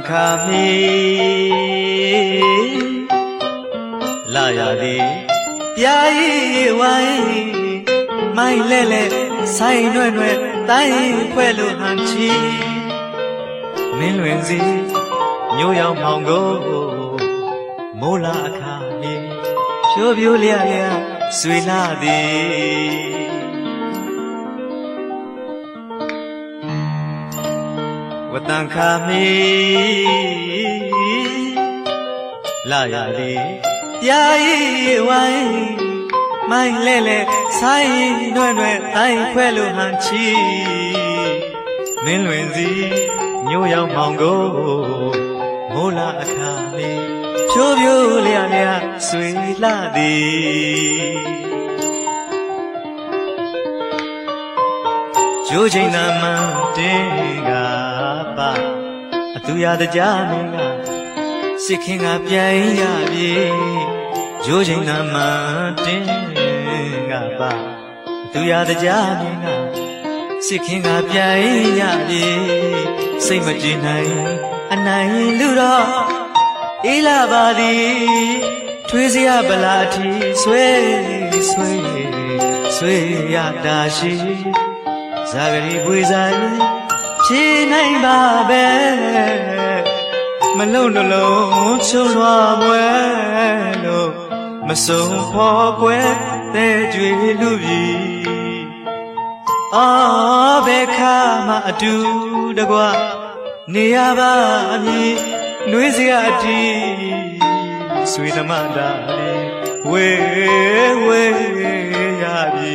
ခါမီလာရသည်ပြာရီဝိုင်းမိုင်းလဲလဲဆိုင်နှွဲ့နှွဲ့တိုင်းဖွဲ့လို့ဟန်ချီမင်းလွင်စီမျိုးရောက်မောင်ကိုမိုးလာအခါမီဖြိုးဖြိုးလျလျဆွေလာသည်ဝတန်ခါမီလာရသည်ပြာရီဝိုင်းမိုင်းလဲလဲဆိုင်နှွဲ့နှွဲ့တိုင်းဖွဲ့လို့ဟန်ချီမင်းလွင်စီမျိုးရောက်မောင်ကိုမိုးလာအခါမီဖြိုးဖြိုးလျလျဆွေလာသည်ကျိုးချိန်သာမှတင်းကပါအသူရတကြမင်းကစစ်ခင်ကပြန်ရပြီကျိုးချိန်သာမှတင်းကပါအသူရတကြမင်းကစစ်ခင်ကပြန်ရပြီစိတ်မကြည်နိုင်အနိုင်လူတော့အေးလာပါသည်ထွေးစရာဗလာအထီဆွေရတာရှိဇာဂရီပွေဆိုင်ဖြေနိုင်ပါပဲမလုံးနှလုံးချုံလွှာမွဲလို့မစုံဖော်ကွယ်တဲ့ကြွေလူပြီအော်ဘယ်ခါမှအတူတကွနေရပါမည်နှွေးစရာအတီးဆွေသမတာလေးဝေရပြီ